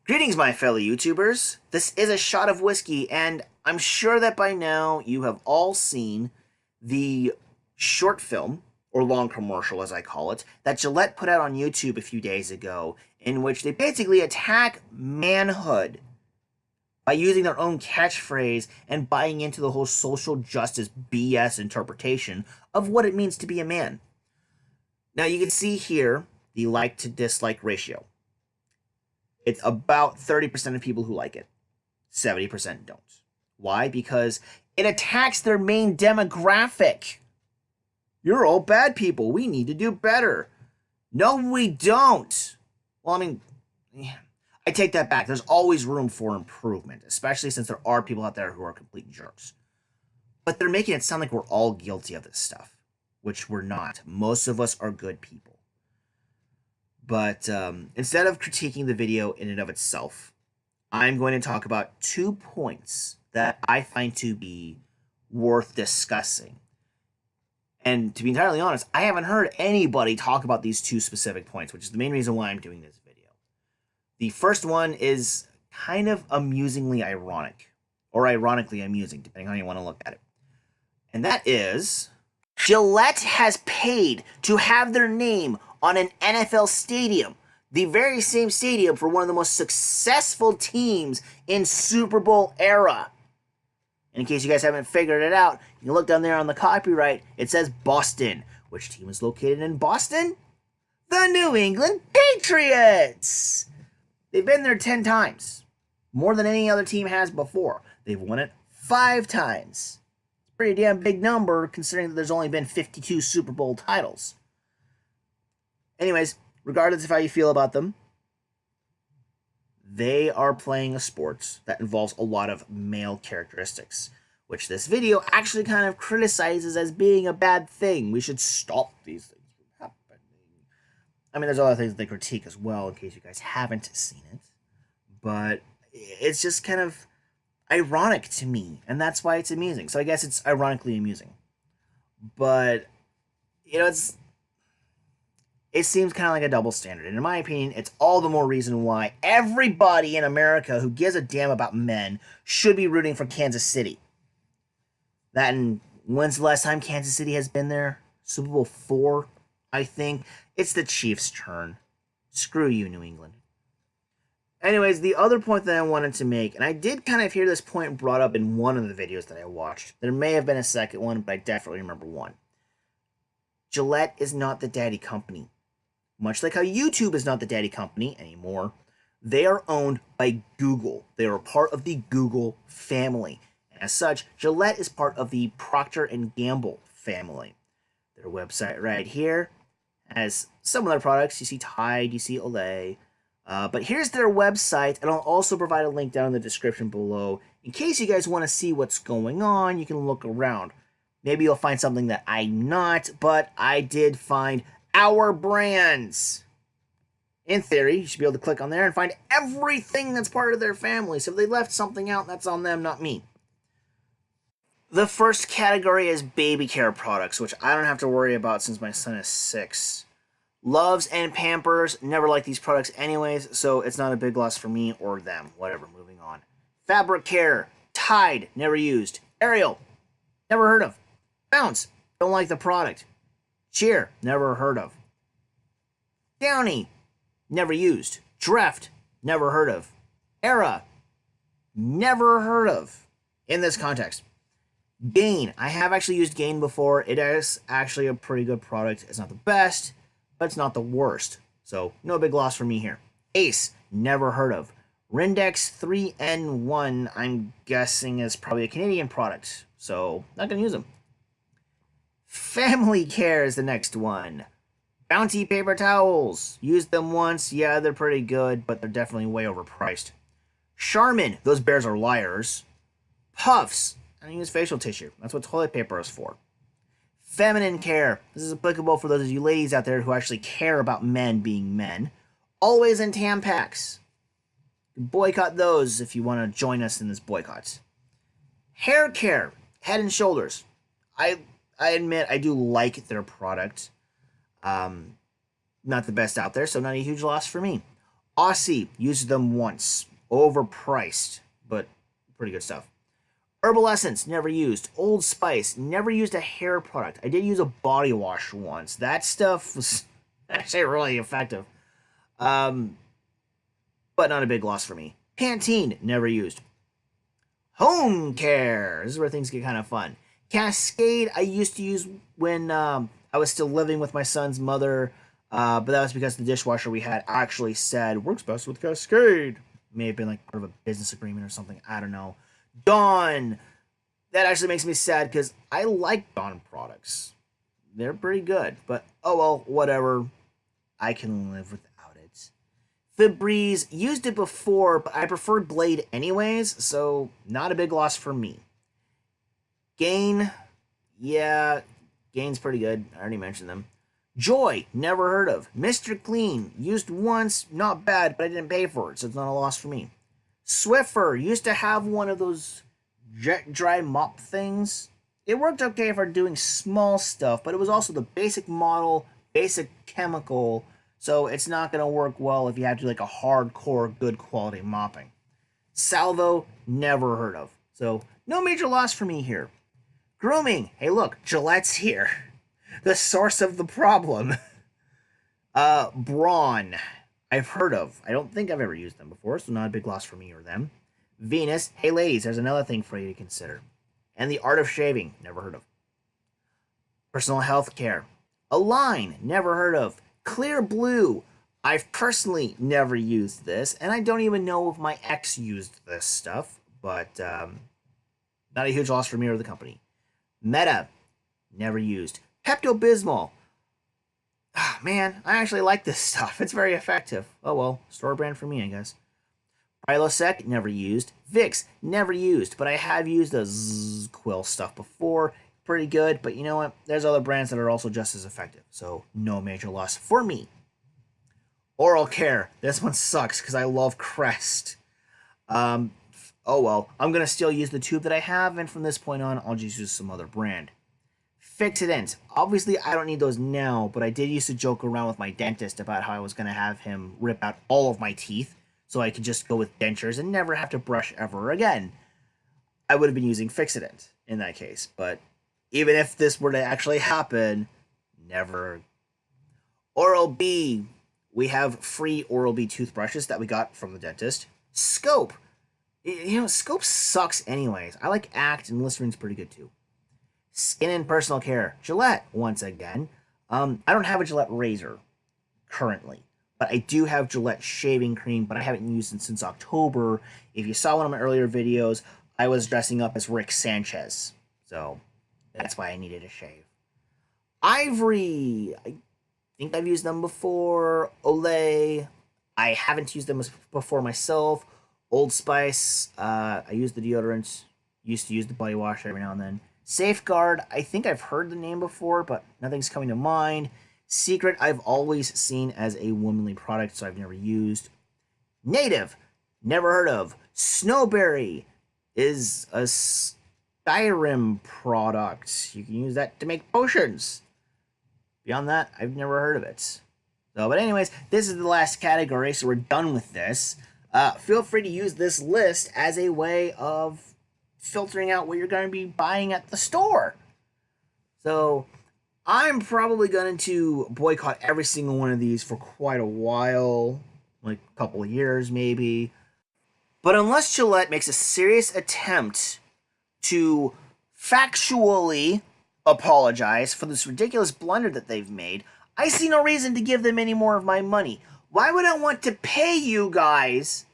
Greetings, my fellow YouTubers. This is a shot of whiskey, and I'm sure that by now you have all seen the short film, or long commercial as I call it, that Gillette put out on YouTube a few days ago, in which they basically attack manhood by using their own catchphrase and buying into the whole social justice BS interpretation of what it means to be a man. Now you can see here the like to dislike ratio. It's about 30% of people who like it. 70% don't. Why? Because it attacks their main demographic. You're all bad people. We need to do better. No, we don't. Well, I mean, I take that back. There's always room for improvement, especially since there are people out there who are complete jerks. But they're making it sound like we're all guilty of this stuff, which we're not. Most of us are good people. But instead of critiquing the video in and of itself, I'm going to talk about 2 points that I find to be worth discussing. And to be entirely honest, I haven't heard anybody talk about these 2 specific points, which is the main reason why I'm doing this video. The first one is kind of amusingly ironic, or ironically amusing, depending on how you want to look at it. And that is, Gillette has paid to have their name on an NFL stadium, the very same stadium for one of the most successful teams in Super Bowl era. And in case you guys haven't figured it out, you can look down there on the copyright. It says Boston. Which team is located in Boston? The New England Patriots! They've been there 10 times. More than any other team has before. They've won it 5 times. It's a pretty damn big number considering that there's only been 52 Super Bowl titles. Anyways, regardless of how you feel about them, they are playing a sport that involves a lot of male characteristics, which this video actually kind of criticizes as being a bad thing. We should stop these things from happening. I mean, there's other things they critique as well, in case you guys haven't seen it. But it's just kind of ironic to me, and that's why it's amusing. So I guess it's ironically amusing. But, you know, it seems kind of like a double standard. And in my opinion, it's all the more reason why everybody in America who gives a damn about men should be rooting for Kansas City. That, and when's the last time Kansas City has been there? Super Bowl 4, I think. It's the Chiefs' turn. Screw you, New England. Anyways, the other point that I wanted to make, and I did kind of hear this point brought up in one of the videos that I watched. There may have been a second one, but I definitely remember one. Gillette is not the daddy company. Much like how YouTube is not the daddy company anymore, they are owned by Google. They are part of the Google family. And as such, Gillette is part of the Procter Gamble family. Their website right here has some of their products. You see Tide, you see Olay. But here's their website, and I'll also provide a link down in the description below. In case you guys want to see what's going on, you can look around. Maybe you'll find something that I'm not, but I did find our brands. In theory, you should be able to click on there and find everything that's part of their family. So if they left something out, that's on them, not me. The first category is baby care products, which I don't have to worry about since my son is 6. Loves and Pampers, never liked these products anyways, so it's not a big loss for me or them. Whatever, moving on. Fabric care, Tide, never used. Ariel, never heard of. Bounce, don't like the product. Cheer, never heard of. Downy, never used. Dreft, never heard of. Era, never heard of in this context. Gain, I have actually used Gain before. It is actually a pretty good product. It's not the best, but it's not the worst. So no big loss for me here. Ace, never heard of. Rindex 3N1, I'm guessing is probably a Canadian product. So not going to use them. Family Care is the next one. Bounty paper towels. Used them once. Yeah, they're pretty good, but they're definitely way overpriced. Charmin. Those bears are liars. Puffs. I use facial tissue. That's what toilet paper is for. Feminine Care. This is applicable for those of you ladies out there who actually care about men being men. Always in Tampax. Boycott those if you want to join us in this boycott. Hair Care. Head and Shoulders. I admit I do like their product. Not the best out there, so not a huge loss for me. Aussie, used them once. Overpriced, but pretty good stuff. Herbal Essence, never used. Old Spice, never used a hair product. I did use a body wash once. That stuff was actually really effective. Um, but not a big loss for me. Pantene, never used. Home Care, this is where things get kind of fun. Cascade, I used to use when I was still living with my son's mother, but that was because the dishwasher we had actually said, works best with Cascade. May have been like part of a business agreement or something, I don't know. Dawn, that actually makes me sad because I like Dawn products. They're pretty good, but oh well, whatever. I can live without it. Febreze, used it before, but I preferred Glade anyways, so not a big loss for me. Gain, yeah, Gain's pretty good. I already mentioned them. Joy, never heard of. Mr. Clean, used once, not bad, but I didn't pay for it, so it's not a loss for me. Swiffer, used to have one of those jet dry mop things. It worked okay for doing small stuff, but it was also the basic model, basic chemical, so it's not going to work well if you have to do like a hardcore, good quality mopping. Salvo, never heard of. So, no major loss for me here. Grooming, hey look, Gillette's here. The source of the problem. Braun, I've heard of. I don't think I've ever used them before, so not a big loss for me or them. Venus, hey ladies, there's another thing for you to consider. And the Art of Shaving, never heard of. Personal Health Care. Align, never heard of. Clear Blue, I've personally never used this, and I don't even know if my ex used this stuff, but not a huge loss for me or the company. Meta, never used. Pepto-Bismol. Oh, man, I actually like this stuff. It's very effective. Oh well, store brand for me, I guess. Prilosec, never used. Vicks, never used, but I have used the Quill stuff before. Pretty good, but you know what? There's other brands that are also just as effective, so no major loss for me. Oral Care. This one sucks because I love Crest. Oh well, I'm going to still use the tube that I have, and from this point on, I'll just use some other brand. Fixodent. Obviously, I don't need those now, but I did used to joke around with my dentist about how I was going to have him rip out all of my teeth so I could just go with dentures and never have to brush ever again. I would have been using Fixodent in that case, but even if this were to actually happen, never. Oral-B. We have free Oral-B toothbrushes that we got from the dentist. Scope. You know, Scope sucks anyways. I like Act, and Listerine's pretty good too. Skin and Personal Care. Gillette, once again. I don't have a Gillette razor currently, but I do have Gillette shaving cream, but I haven't used it since October. If you saw one of my earlier videos, I was dressing up as Rick Sanchez, so that's why I needed a shave. Ivory. I think I've used them before. Olay. I haven't used them before myself. Old Spice. I use the deodorant. Used to use the body wash every now and then. Safeguard, I think I've heard the name before, but nothing's coming to mind. Secret, I've always seen as a womanly product, so I've never used. Native, never heard of. Snowberry is a Skyrim product. You can use that to make potions. Beyond that, I've never heard of it. So, but anyways, this is the last category, so we're done with this. Feel free to use this list as a way of filtering out what you're going to be buying at the store. So I'm probably going to boycott every single one of these for quite a while, like a couple of years maybe. But unless Gillette makes a serious attempt to factually apologize for this ridiculous blunder that they've made, I see no reason to give them any more of my money. Why would I want to pay you guys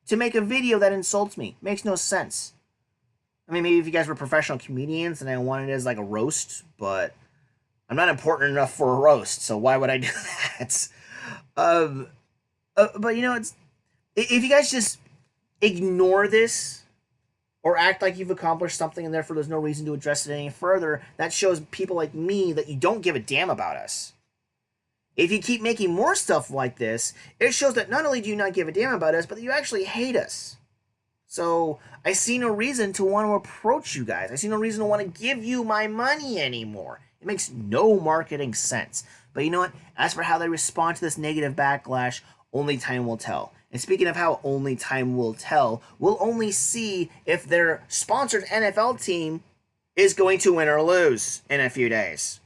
to make a video that insults me? Makes no sense. I mean, maybe if you guys were professional comedians and I wanted it as like a roast, but I'm not important enough for a roast, so why would I do that? But you know, it's if you guys just ignore this or act like you've accomplished something and therefore there's no reason to address it any further, that shows people like me that you don't give a damn about us. If you keep making more stuff like this, it shows that not only do you not give a damn about us, but that you actually hate us. So I see no reason to want to approach you guys. I see no reason to want to give you my money anymore. It makes no marketing sense. But you know what? As for how they respond to this negative backlash, only time will tell. And speaking of how only time will tell, we'll only see if their sponsored NFL team is going to win or lose in a few days.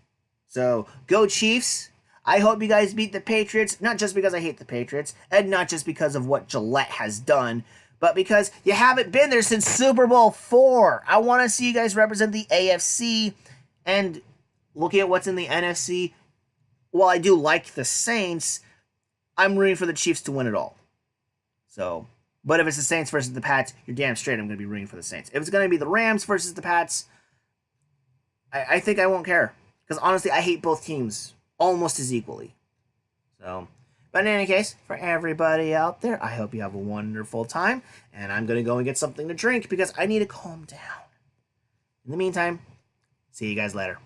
So, go Chiefs. I hope you guys beat the Patriots, not just because I hate the Patriots, and not just because of what Gillette has done, but because you haven't been there since Super Bowl IV. I want to see you guys represent the AFC, and looking at what's in the NFC, while I do like the Saints, I'm rooting for the Chiefs to win it all. So, but if it's the Saints versus the Pats, you're damn straight I'm going to be rooting for the Saints. If it's going to be the Rams versus the Pats, I think I won't care. Because honestly, I hate both teams almost as equally. So, but in any case, for everybody out there, I hope you have a wonderful time. And I'm going to go and get something to drink because I need to calm down. In the meantime, see you guys later.